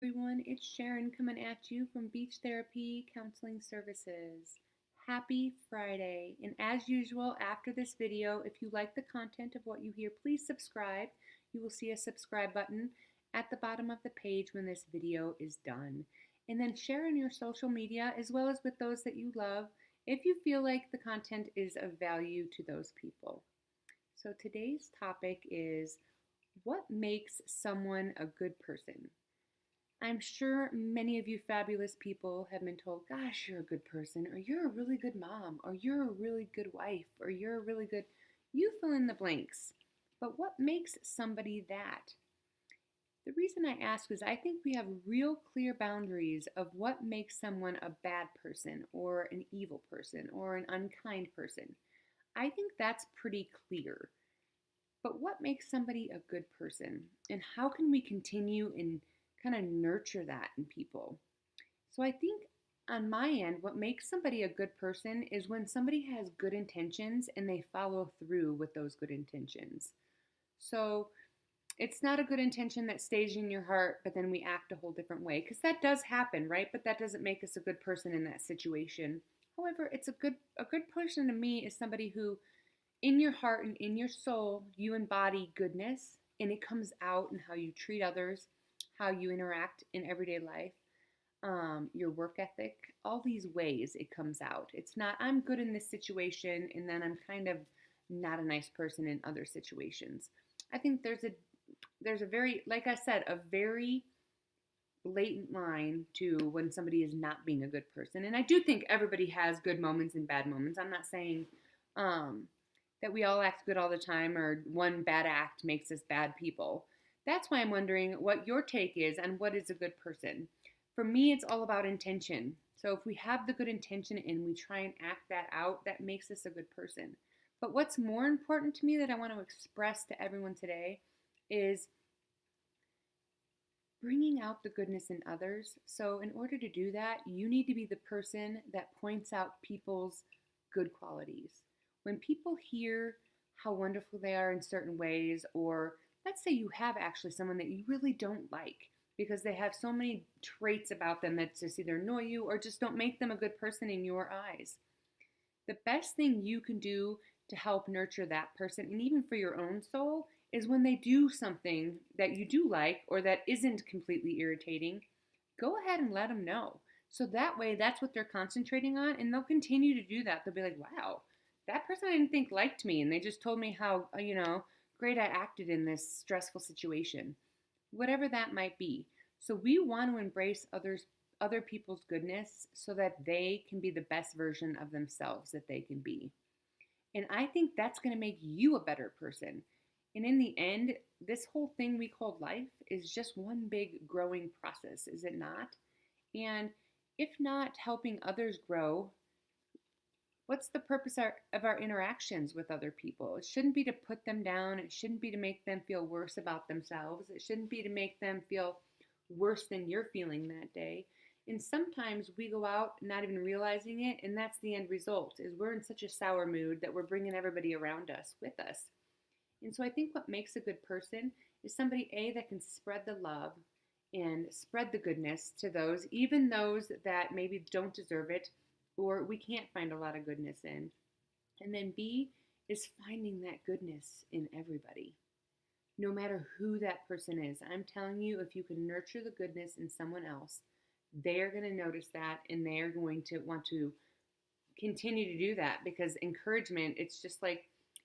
Everyone, it's Sharon coming at you from Beach Therapy Counseling Services. Happy Friday. And as usual, after this video, if you like the content of what you hear, please subscribe. You will see a subscribe button at the bottom of the page when this video is done. And then share on your social media as well as with those that you love if you feel like the content is of value to those people. So today's topic is what makes someone a good person? I'm sure many of you fabulous people have been told, gosh, you're a good person, or you're a really good mom, or you're a really good wife, or you're a really good, you fill in the blanks. But what makes somebody that? The reason I ask is I think we have real clear boundaries of what makes someone a bad person, or an evil person, or an unkind person. I think that's pretty clear. But what makes somebody a good person? And how can we continue and kind of nurture that in people? So I think on my end, what makes somebody a good person is when somebody has good intentions and they follow through with those good intentions. So it's not a good intention that stays in your heart, but then we act a whole different way. Because that does happen, right? But that doesn't make us a good person in that situation. However, a good person to me is somebody who in your heart and in your soul, you embody goodness and it comes out in how you treat others, how you interact in everyday life, your work ethic, all these ways it comes out. It's not, I'm good in this situation and then I'm kind of not a nice person in other situations. I think there's a very, like I said, a very blatant line to when somebody is not being a good person. And I do think everybody has good moments and bad moments. I'm not saying um, that we all act good all the time or one bad act makes us bad people. That's why I'm wondering what your take is on what is a good person. For me, it's all about intention. So if we have the good intention and we try and act that out, that makes us a good person. But what's more important to me that I want to express to everyone today is bringing out the goodness in others. So, in order to do that, you need to be the person that points out people's good qualities. When people hear how wonderful they are in certain ways, or let's say you have actually someone that you really don't like because they have so many traits about them that just either annoy you or just don't make them a good person in your eyes. The best thing you can do to help nurture that person and even for your own soul is when they do something that you do like or that isn't completely irritating, go ahead and let them know. So that way, that's what they're concentrating on, and they'll continue to do that. They'll be like, wow, that person I didn't think liked me, and they just told me how, great I acted in this stressful situation. Whatever that might be. So we want to embrace other people's goodness so that they can be the best version of themselves that they can be. And I think that's going to make you a better person. And in the end, this whole thing we call life is just one big growing process, is it not? And if not helping others grow, what's the purpose of our interactions with other people? It shouldn't be to put them down. It shouldn't be to make them feel worse about themselves. It shouldn't be to make them feel worse than you're feeling that day. And sometimes we go out not even realizing it, and that's the end result, is we're in such a sour mood that we're bringing everybody around us with us. And so I think what makes a good person is somebody, A, that can spread the love and spread the goodness to those, even those that maybe don't deserve it or we can't find a lot of goodness in. And then B is finding that goodness in everybody, no matter who that person is. I'm telling you, if you can nurture the goodness in someone else, they're going to notice that and they're going to want to continue to do that because encouragement, it's just like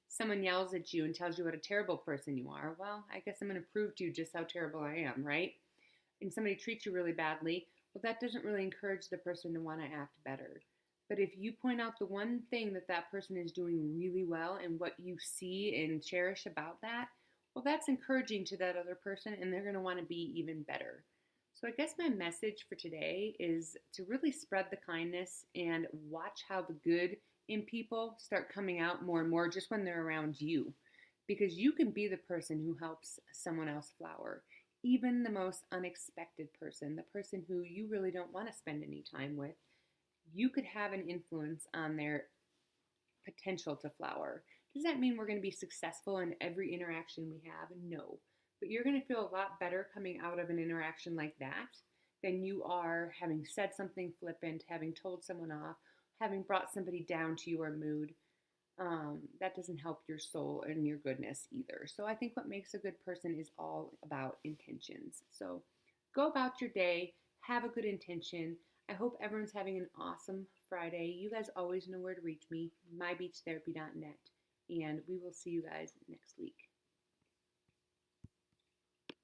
someone yells at you and tells you what a terrible person you are. Well, I guess I'm going to prove to you just how terrible I am, right? And somebody treats you really badly, well, that doesn't really encourage the person to want to act better. But if you point out the one thing that that person is doing really well and what you see and cherish about that, well, that's encouraging to that other person and they're going to want to be even better. So I guess my message for today is to really spread the kindness and watch how the good in people start coming out more and more just when they're around you. Because you can be the person who helps someone else flower. Even the most unexpected person, the person who you really don't want to spend any time with, you could have an influence on their potential to flower. Does that mean we're going to be successful in every interaction we have? No. But you're going to feel a lot better coming out of an interaction like that than you are having said something flippant, having told someone off, having brought somebody down to your mood. That doesn't help your soul and your goodness either. So I think what makes a good person is all about intentions. So go about your day, have a good intention. I hope everyone's having an awesome Friday. You guys always know where to reach me, mybeachtherapy.net, and we will see you guys next week.